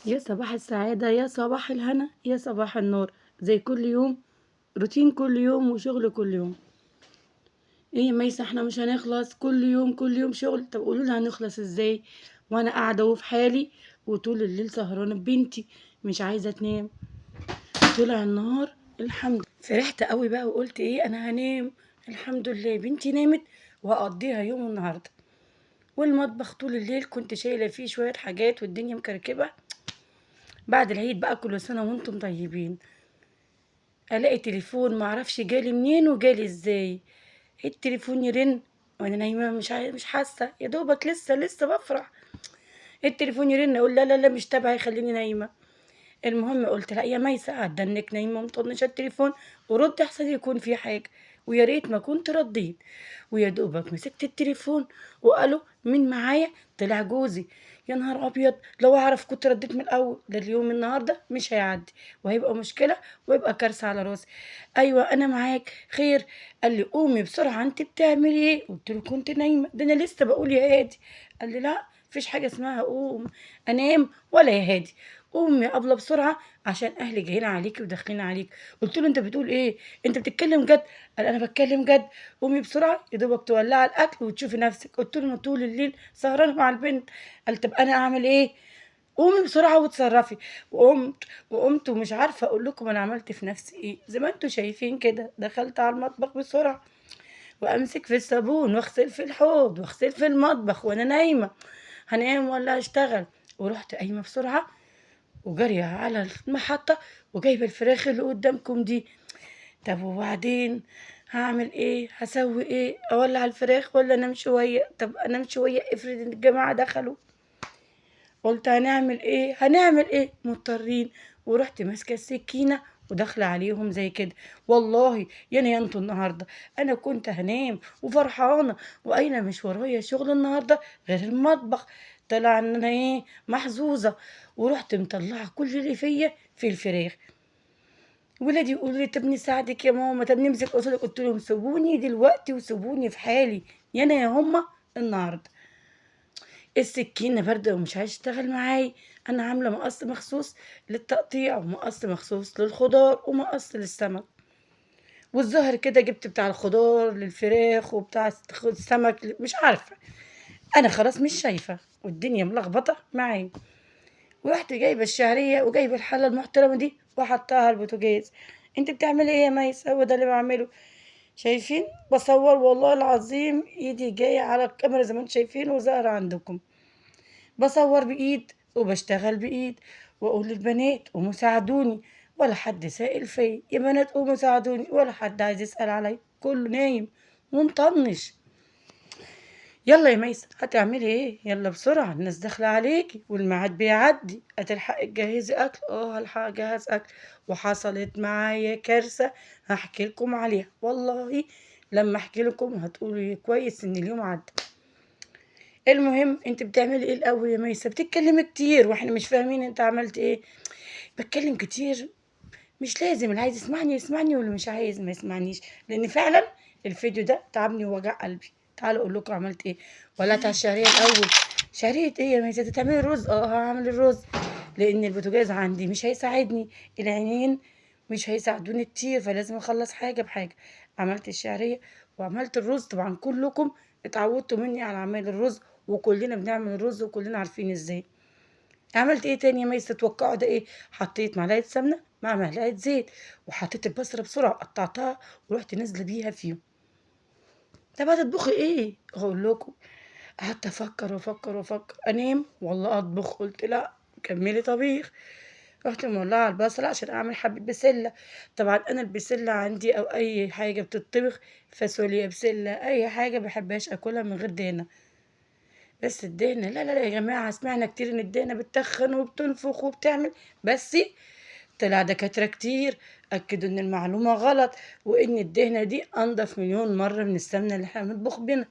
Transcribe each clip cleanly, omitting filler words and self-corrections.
يا صباح السعادة، يا صباح الهنا، يا صباح النور. زي كل يوم، روتين كل يوم وشغل كل يوم. ايه يا ميسة، احنا مش هنخلص؟ كل يوم كل يوم شغل. طب قولوا لي هنخلص ازاي وانا قاعدة اهو في حالي، وطول الليل سهرانة ببنتي مش عايزة تنام. طلع النهار الحمد. فرحت قوي بقى وقلت ايه، انا هنام الحمد لله بنتي نامت وهقضيها يوم النهارده. والمطبخ طول الليل كنت شايلة فيه شوية حاجات والدنيا مكركبة. بعد العيد بقى كل سنة وانتم طيبين. الاقي تليفون معرفش جالي منين وجالي ازاي. التليفون يرن وانا نايمه، مش حاسه، يا دوبك لسه بفرح. التليفون يرن اقول لا لا لا مش تبعي، خليني نايمه. المهم قلت لا يا ميسة، عدنك نايمه ومطنشه التليفون ورد احسن يكون في حاجه. ويا ريت ما كنت رديت. ويا دوبك مسكت التليفون وقالوا مين معايا؟ طلع جوزي. يا نهار ابيض، لو اعرف كنت رديت من الاول. ده اليوم النهارده مش هيعدي وهيبقى مشكله ويبقى كارثه على راسي. ايوه انا معاك خير. قال لي قومي بسرعه، انت بتعملي ايه؟ قلت له كنت نايمه، ده انا لسه بقول يا هادي. قال لي لا، مفيش حاجه اسمها قوم انام ولا يا هادي. قومي يا ابله بسرعه عشان اهلي جايين عليكي وداخلين عليك. قلت له انت بتقول ايه؟ انت بتتكلم جد؟ قال انا بتكلم جد. قومي بسرعه يا دوبك تولعي الاكل وتشوفي نفسك. قلت له انا طول الليل سهرانه مع البنت. قال طب انا اعمل ايه؟ قومي بسرعه وتصرفي. وقمت ومش عارفه اقول لكم انا عملت في نفسي ايه. زي ما انتوا شايفين كده، دخلت على المطبخ بسرعه وامسك في الصابون واغسل في الحوض واغسل في المطبخ وانا نايمه. هنام ولا اشتغل؟ ورحت قايمه بسرعه وجارية على المحطة وجايبة الفراخ اللي قدامكم دي. طب وبعدين هعمل ايه؟ هسوي ايه؟ اولع الفراخ ولا انام شوية؟ طب انام شوية افرض ان الجماعة دخلوا. قلت هنعمل ايه مضطرين. ورحت ماسكة السكينة وداخلة عليهم زي كده. والله يا انتوا النهاردة انا كنت هنام وفرحانة واين مش ورايا شغل النهاردة غير المطبخ. طلع ان انا ايه، محظوظة. ورحت مطلعة كل اللي فيا في الفراخ. ولادي يقولوا لي طب نساعدك يا ماما، طب نمسك قصادك. قلت لهم سيبوني دلوقتي وسيبوني في حالي، يا انا يا هما النهارده. السكينة باردة ومش هيشتغل معايا. أنا عاملة مقص مخصوص للتقطيع ومقص مخصوص للخضار ومقص للسمك. والظهر كده جبت بتاع الخضار للفراخ وبتاع السمك مش عارفة. أنا خلاص مش شايفة والدنيا ملخبطة معايا. ورحت جايبة الشعرية وجايبة الحلة المحترمة دي وحطها على البوتاجاز. انت بتعملي ايه يا ميس؟ هو ده اللي بعمله. شايفين؟ بصور والله العظيم ايدي جاية على الكاميرا زي ما انتم شايفين وظاهرة عندكم. بصور بإيد وبشتغل بإيد وأقول للبنات قوموا ساعدوني. ولا حد سائل فيا يا بنات قوموا ساعدوني، ولا حد عايز يسأل عليا، كله نايم ومطنش. يلا يا ميسة هتعملي ايه؟ يلا بسرعة الناس داخلة عليكي والميعاد بيعدي. هتلحقي تجهزي أكل؟ اه هلحق أجهز أكل. وحصلت معايا كارثة هحكي لكم عليها والله. لما احكي لكم هتقولوا كويس ان اليوم عدى. المهم انت بتعملي ايه الاول يا ميسة؟ بتتكلمي كتير واحنا مش فاهمين انت عملت ايه. بتكلم كتير؟ مش لازم، اللي عايز يسمعني يسمعني واللي مش عايز ما يسمعنيش. لان فعلا الفيديو ده تعبني ووجع قلبي. تعالوا اقول لكم عملت ايه. ولعت على الشعريه الاول. شعريه ايه يا ميسة؟ تعملي رز؟ اه هعمل الرز. لان البوتاجاز عندي مش هيساعدني. العينين مش هيساعدوني كتير فلازم اخلص حاجه بحاجه. عملت الشعريه وعملت الرز. طبعا كلكم اتعودتوا مني على عمل الرز وكلنا بنعمل الرز وكلنا عارفين ازاي. عملت ايه تاني يا ميس تتوقعوا ده ايه؟ حطيت معلقه سمنه مع معلقه زيت وحطيت البصله بسرعه قطعتها ورحت نازله بيها فيهم. طب هتطبخي ايه؟ اقول لكم. قعدت افكر وافكر وافكر انام والله اطبخ. قلت لا، كملي طبيخ. رحت مولعه البصله عشان اعمل حبه بسله. طبعا انا البسله عندي او اي حاجه بتطبخ، فاصوليا بسله اي حاجه بحبهاش اكلها من غير دهنه. بس الدهنة لا لا لا يا جماعة، سمعنا كتير ان الدهنة بتتخن وبتنفخ وبتعمل. بس طلع دكاترة كتير أكدوا إن المعلومة غلط، وإن الدهنة دي أنضف مليون مرة من السمنة اللي احنا بنطبخ بيها.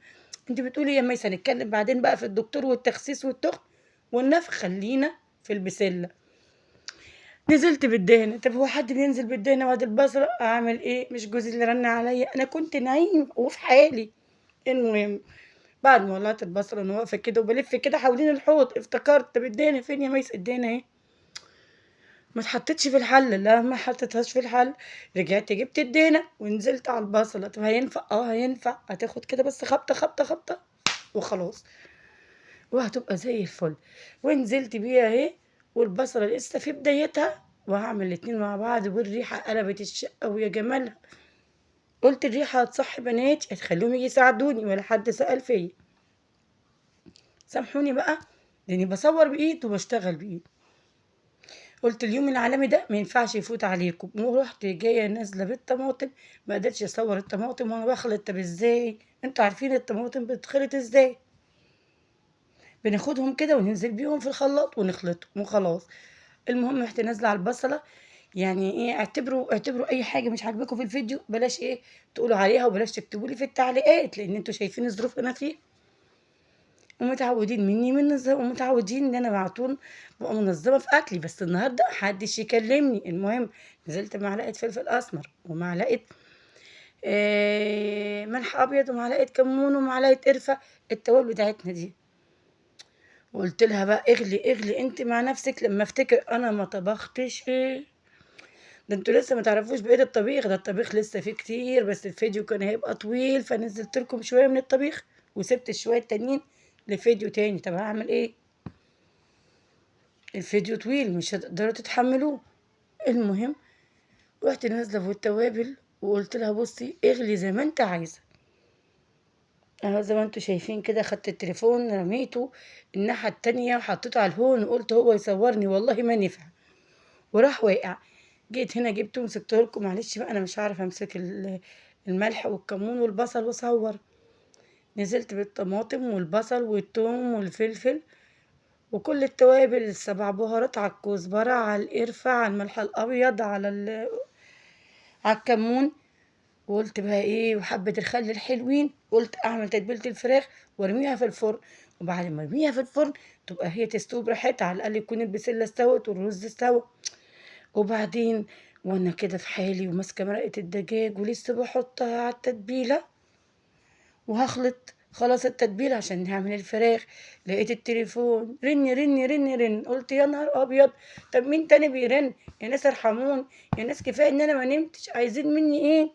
انت بتقولي يا ميس هنتكلم بعدين بقى في الدكتور والتخسيس والتخن والنفخ، خلينا في البسلة. نزلت بالدهنة. طب هو حد بينزل بالدهنة بعد البصرة؟ أعمل إيه؟ مش جوزي اللي رن عليا، أنا كنت نايم وفي حالي. المهم بعد ما ولعت البصلة انا واقفة كده وبلف كده حوالين الحوض افتكرت طب الدهنة فين يا ميس؟ الدهنة اهي. ما اتحطتش في الحل. لا، ما حطيتهاش في الحل، رجعت جبت الدهنة ونزلت على البصلة. طب هينفع؟ هينفع. هتاخد كده بس خبطة خبطة خبطة وخلاص، وهتبقى زي الفل. ونزلت بيها اهي، والبصلة لسه في بدايتها، وهعمل الاتنين مع بعض، والريحة قلبت الشقة ويا جمالها. قلت الريحة هتصحي بناتي، هتخليهم يجي يساعدوني، ولا حد سأل فيا. سامحوني بقى، لاني بصور بايد وبشتغل بايد. قلت اليوم العالمي ده ما ينفعش يفوت عليكم، ورحت جايه نازله بالطماطم. ما قدرتش اصور الطماطم وانا بخلط. طب ازاي؟ انتوا عارفين الطماطم بتتخلط ازاي؟ بناخدهم كده وننزل بيهم في الخلاط ونخلطهم وخلاص. المهم رحت نازله على البصله. يعني ايه، اعتبروا اي حاجه مش عاجباكم في الفيديو بلاش ايه تقولوا عليها، وبلاش تكتبوا لي في التعليقات، لان انتوا شايفين الظروف انا فيها، ومتعودين مني ومتعودين ان انا على طول ببقى منظمه في اكلي. بس النهارده محدش يكلمني. المهم نزلت معلقه فلفل اسمر، ومعلقه ملح ابيض، ومعلقه كمون، ومعلقه قرفه، التوابل بتاعتنا دي. وقلت لها بقى اغلي اغلي انت مع نفسك. لما افتكر انا ما طبختش ايه، ده انتوا لسه ما تعرفوش بقيه الطبيخ. ده الطبيخ لسه فيه كتير، بس الفيديو كان هيبقى طويل، فنزلت لكم شويه من الطبيخ وسبت شويه تانيين لفيديو تاني. طب هعمل ايه؟ الفيديو طويل مش هتقدروا تتحملوه. المهم رحت نازله في التوابل، وقلت لها بصي اغلي زي ما انت عايزه. اهو زي ما انتوا شايفين كده، خدت التليفون رميته الناحيه التانية وحطيته على الهون، وقلت هو يصورني والله ما نفع، وراح واقع. جيت هنا جبته ومسكته لكم. معلش بقى انا مش عارفه امسك الملح والكمون والبصل واصور. نزلت بالطماطم والبصل والثوم والفلفل وكل التوابل، السبع بهارات، على الكزبرة، على القرفة، على الملح الأبيض، على الكمون. وقلت بقى ايه، وحبة الخل الحلوين. قلت اعمل تتبيلة الفراخ وارميها في الفرن، وبعد ما ارميها في الفرن تبقى هي تستوي براحتها، على الاقل يكون البسلة استوت والرز استوى. وبعدين وانا كده في حالي وماسكة مرقة الدجاج ولسه بحطها على التتبيلة وهخلط خلاص التتبيلة عشان نعمل الفراخ، لقيت التليفون رن رن رن رن. قلت يا نهار ابيض، طب مين تاني بيرن؟ يا ناس ارحمون، يا ناس كفايه ان انا ما نمتش، عايزين مني ايه؟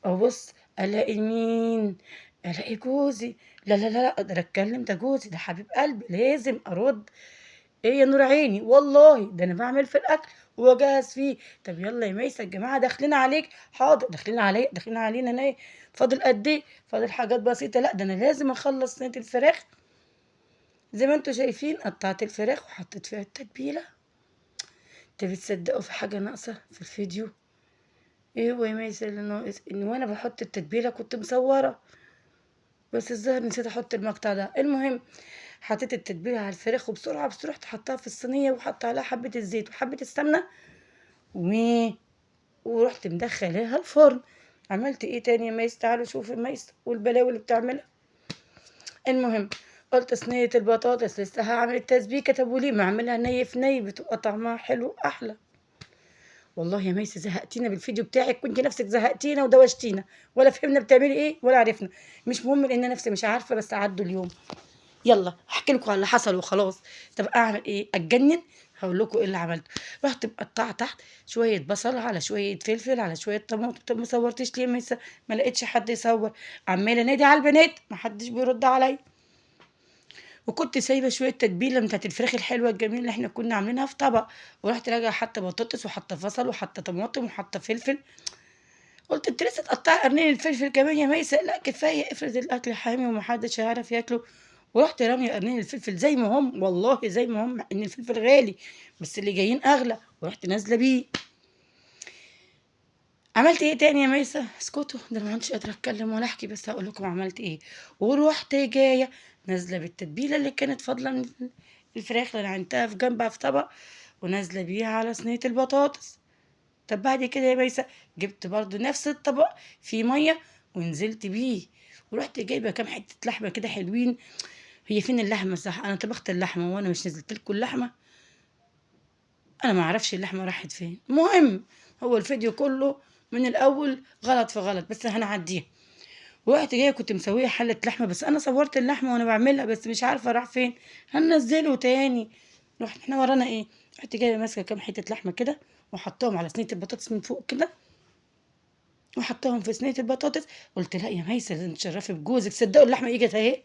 ابص الاقي مين؟ الاقي جوزي. لا لا لا لا، اقدر اتكلم، ده جوزي، ده حبيب قلبي، لازم ارد. ايه يا نور عيني، والله ده انا بعمل في الاكل وبجهز فيه. طب يلا يا ميسة، الجماعه داخلين عليك. حاضر، داخلين عليا، داخلين علينا انا ايه؟ فاضل قد ايه؟ فاضل حاجات بسيطه. لا ده انا لازم اخلص صينيه الفراخ. زي ما انتوا شايفين قطعت الفراخ وحطيت فيها التتبيله. انت بتصدقوا في حاجه ناقصه في الفيديو؟ ايه هو يا ميسة اللي ناقص؟ ان وانا بحط التتبيله كنت مصوره، بس الظاهر نسيت احط المقطع ده. المهم حطيت التتبيله على الفراخ، وبسرعه بسرعه رحت حطها في الصينيه، وحط عليها حبه الزيت وحبه السمنه و... ورحت مدخلاها الفرن. عملت ايه تاني يا ميس؟ تعالوا شوفوا ميس والبلاوي اللي بتعملها. المهم قلت صينيه البطاطس لسه هعمل التسبيكه. طب وليه ما اعملها ني في ني؟ بتبقى طعمها حلو احلى. والله يا ميس زهقتينا بالفيديو بتاعك، كنت نفسك زهقتينا ودوشتينا، ولا فهمنا بتعملي ايه ولا عرفنا. مش مهم لان نفسي مش عارفه، بس عدوا اليوم. يلا احكي لكم على اللي حصل وخلاص. طب اعمل ايه؟ اتجنن؟ هقول لكم ايه اللي عملته. رحت مقطعه تحت شويه بصل على شويه فلفل على شويه طماطم. طب ما صورتش ليه؟ ما لقيتش حد يصور. عماله انادي على البنات ما حدش بيرد عليا. وكنت سايبه شويه تتبيله بتاعت الفراخ الحلوه الجميله اللي احنا كنا عاملينها في طبق. ورحت راجعه حاطه بطاطس وحاطه بصل وحاطه طماطم وحاطه فلفل. قلت انت لسه تقطعي قرنين الفلفل كمان يا ميسة؟ لا كفايه، افرض الاكل حامي ومحدش هيعرف ياكله. ورحت راميه قرنين الفلفل زي ما هم، والله زي ما هم، ان الفلفل غالي بس اللي جايين اغلى. ورحت نازله بيه. عملت ايه تاني يا ميسة؟ اسكتوا، ده انا ما كنتش قادره اتكلم ولا احكي، بس هقول لكم عملت ايه. ورحت جايه نازله بالتتبيله اللي كانت فاضله من الفراخ اللي عينتها في جنبها في طبق، ونازله بيها على صينيه البطاطس. طب بعد كده يا ميسة جبت برضو نفس الطبق فيه ميه ونزلت بيه. ورحت جايبه كام حته لحمه كده حلوين. هي فين اللحمه؟ صح، انا طبخت اللحمه وانا مش نزلت لكم اللحمه. انا ما اعرفش اللحمه راحت فين. المهم هو الفيديو كله من الاول غلط في غلط، بس هنعديها. ورحت جايه كنت مسويه حله لحمه، بس انا صورت اللحمه وانا بعملها، بس مش عارفه راح فين. هننزله تاني. رحت احنا ورانا ايه، رحت جايبه ماسكه كام حته لحمه كده وحطاهم على صينيه البطاطس من فوق كده، وحطاهم في صينيه البطاطس. قلت لا يا ميسه ده انت تشرفي بجوزك، صدقوا اللحمه اجت اهي،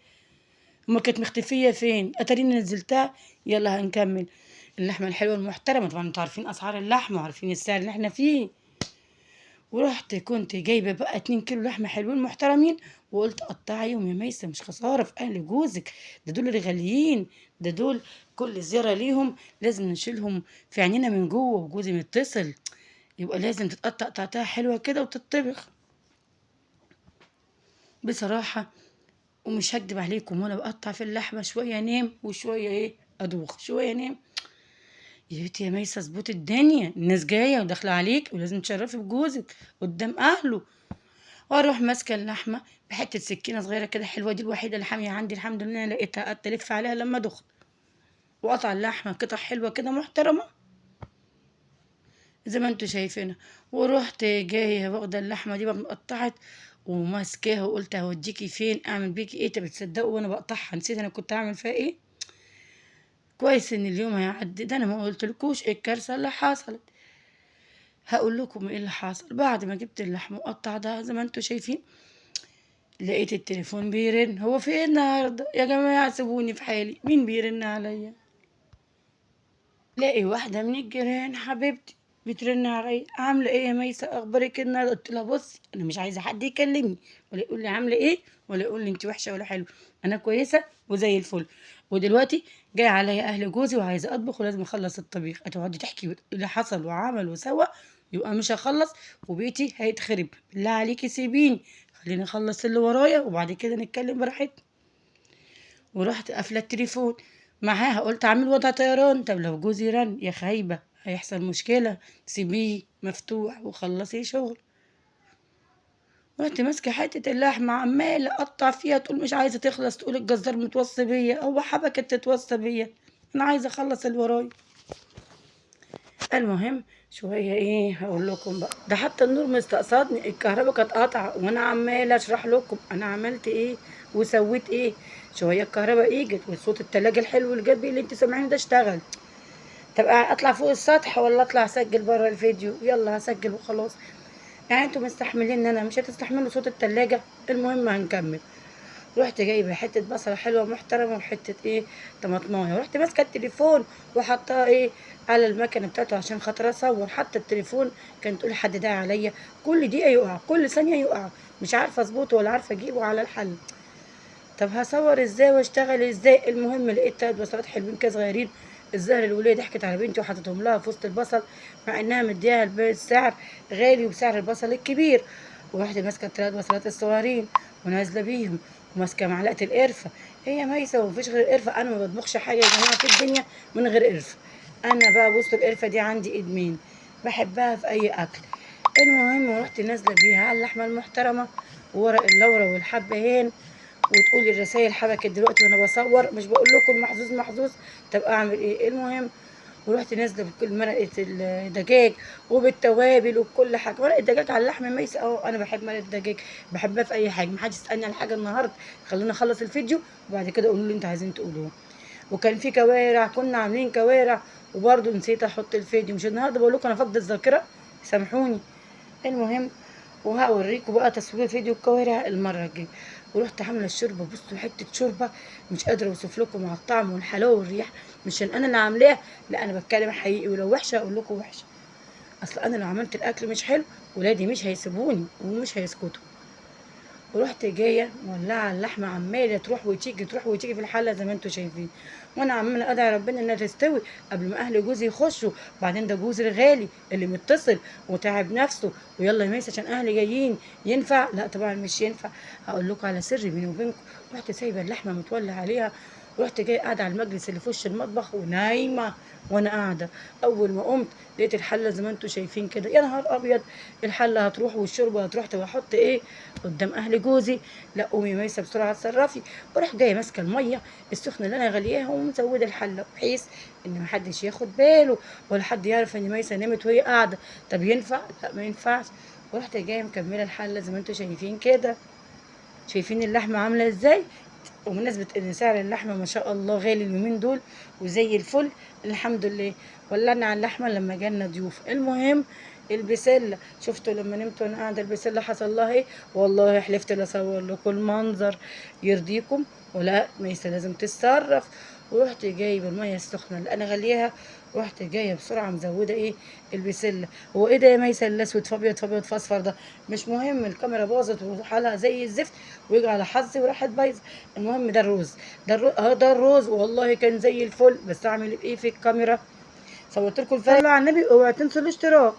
اما كانت مختفيه فين، اتاريني نزلتها. يلا هنكمل. اللحمه الحلوه المحترمه، طبعا انتوا عارفين اسعار اللحمه وعارفين السعر اللي احنا فيه. ورحت كنت جايبه بقى 2 كيلو لحمه حلوين محترمين، وقلت قطعيهم يا ميسه، مش خساره في اهل جوزك، ده دول اللي غاليين، ده دول كل زياره ليهم لازم نشيلهم في عينينا من جوه، وجوزي متصل، يبقى لازم تتقطع تقطيعه حلوه كده وتتطبخ. بصراحه ومش هكدب عليكم، وانا بقطع في اللحمه شويه انام وشويه ايه ادوخ، شويه انام. يا بنتي يا ميسه اظبطي الدنيا، الناس جايه وداخله عليك ولازم تشرفي بجوزك قدام اهله. واروح ماسكه اللحمه بحته سكينه صغيره كده حلوه، دي الوحيده اللي حاميه عندي الحمد لله، أنا لقيتها قعدت الف عليها لما دخت، وقطع اللحمه قطع حلوه كده محترمه زي ما انتوا شايفينها. ورحت جايه واخده اللحمه دي بقى مقطعت وماسكاها، وقلت هوديكي فين، اعمل بيكي ايه، طب تصدقوا وانا بقطعها نسيت انا كنت هعمل فيها ايه. كويس ان اليوم هيعدي، ده انا ما قلتلكوش ايه الكارثه اللي حصلت. هقول لكم ايه اللي حصل. بعد ما جبت اللحمه وقطع ده زي ما انتوا شايفين، لقيت التليفون بيرن. هو في ايه النهارده يا جماعه، سيبوني في حالي، مين بيرن عليا؟ لاقي واحده من الجيران حبيبتي بترن عليا، عامله ايه يا ميسه، اخبارك إيه النهارده؟ قلت لها بصي انا مش عايزه حد يكلمني ولا يقول لي عامله ايه ولا يقول لي انت وحشه ولا حلوه، انا كويسه وزي الفل، ودلوقتي جاي عليا اهل جوزي وعايزه اطبخ ولازم اخلص الطبيخ. هتقعدي تحكي اللي حصل وعمل وسوى، يبقى مش هخلص وبيتي هيتخرب. بالله عليكي سيبيني، خليني اخلص اللي ورايا وبعد كده نتكلم براحتنا. ورحت قافله التليفون معاها، قلت اعمل وضع طيران، طب لو جوزي رن يا خايبه هيحصل مشكله، سيبيه مفتوح وخلصي شغل. رحت ماسكه حته اللحمه عماله اقطع فيها، تقول مش عايزه تخلص، تقول الجزار متوصي بيا، هو حبكت تتوصى بيا، انا عايزه اخلص اللي ورايا. المهم شويه ايه هقول لكم بقى، ده حتى النور مستقصدني، الكهرباء كانت قاطعه وانا عماله اشرح لكم انا عملت ايه وسويت ايه. شويه الكهرباء اجت وصوت التلاجة الحلو اللي جنبي اللي انت سامعينه ده اشتغل. طب اطلع فوق السطح ولا اطلع اسجل بره الفيديو؟ يلا هسجل وخلاص. يعني انتوا مستحملين ان انا مش هتستحملوا صوت التلاجة؟ المهم هنكمل. رحت جايبه حته بصله حلوه محترمه وحته ايه طماطمايه، ورحت ماسكه التليفون وحطها ايه على المكنه بتاعته عشان خاطر اصور. حتى التليفون كان تقول حد ده عليا، كل دقيقه يقع كل ثانيه يقع، مش عارفه اظبطه ولا عارفه اجيبه على الحل. طب هصور ازاي واشتغل ازاي؟ المهم لقيت 3 بصلات حلوين كده صغيرين، الظاهر الوليه ضحكت على بنتي وحطتهم لها في وسط البصل، مع انها مديها السعر غالي وبسعر البصل الكبير. ورحت ماسكه ال3 بصلات الصغيرين ونازله بيهم، وماسكه معلقه القرفه. هي ميسه ومفيش غير القرفه، انا ما بطبخش حاجه يا جماعه في الدنيا من غير قرفه. انا بقى بصوا القرفه دي عندي ادمان، بحبها في اي اكل. المهم رحت نازله بيها على اللحمه المحترمه وورق اللورة والحبهان. وتقولي الرسايل حبكت دلوقتي وانا بصور، مش بقول لكم محظوظ محظوظ؟ طب اعمل ايه؟ المهم ورحت نازله بكل مرقه الدجاج وبالتوابل وبكل حاجه. مرقه الدجاج على اللحم ميس، انا بحب مرقه الدجاج، بحبها في اي حاجه، محدش يسالني على حاجه النهارده، خلينا اخلص الفيديو وبعد كده قولوا لي انتوا عايزين تقولوه. وكان في كوارع، كنا عاملين كوارع وبرده نسيت احط الفيديو، مش النهارده بقول لكم انا فاقده الذاكره، سامحوني. المهم وهوريكم بقى تصوير فيديو الكوارع المره الجايه. ورحت عامله الشوربه، بصوا حته شوربه مش قادره اوصف لكم على الطعم والحلاوه والريحه، مش عشان انا اللي عاملاها، لا انا بتكلم حقيقي، ولو وحشه اقول لكم وحشه، اصل انا لو عملت الاكل مش حلو ولادي مش هيسيبوني ومش هيسكتوا. ورحت جايه مولعه اللحمه عماله تروح وتيجي تروح وتيجي في الحله زي ما انتم شايفين، وانا عماله ادعي ربنا انها تستوي قبل ما اهل جوزي يخشوا. بعدين ده جوزي الغالي اللي متصل وتعب نفسه، ويلا يا ميس عشان اهلي جايين، ينفع؟ لا طبعا مش ينفع. هقول لكم على سر بيني وبينكم، رحت سايبه اللحمه متولع عليها، ورحت جايه قاعده على المجلس اللي في وش المطبخ ونايمه. وانا قاعده اول ما قمت لقيت الحله زي ما انتم شايفين كده، يا نهار ابيض، الحله هتروح والشوربه هتروح، طب احط ايه قدام اهل جوزي؟ لا قومي يا ميسه بسرعه اتصرفي. وراح جايه ماسكه الميه السخنه اللي انا غلياها ومزوده الحله بحيث ان محدش ياخد باله ولا حد يعرف ان ميسه نامت وهي قاعده. طب ينفع؟ لا ما ينفعش. ورحت جايه مكمله الحله زي ما انتم شايفين كده، شايفين اللحمه عامله ازاي، وبمناسبة ان سعر اللحمة ما شاء الله غالي اليومين دول وزي الفل، الحمد لله. ولعنا على اللحمة لما جالنا ضيوف. المهم البسلة، شفتوا لما نمت وانا قاعدة البسلة حصل لها ايه؟ والله حلفت لا اصور لكم المنظر يرضيكم. ولا ميسة لازم تتصرف. ورحت جايبه المية السخنة اللي انا غليها، رحت جايه بسرعه مزوده ايه؟ البسله. هو ايه ده يا ميسه الاسود فابيض فابيض فاصفر ده؟ مش مهم، الكاميرا باظت وحالها زي الزفت ويجي على حظي وراحت بايظه. المهم ده الرز، ده الرز والله كان زي الفل. بس اعمل ايه في الكاميرا؟ صورت لكم الفرق. صلوا على النبي، اوعوا تنسوا الاشتراك.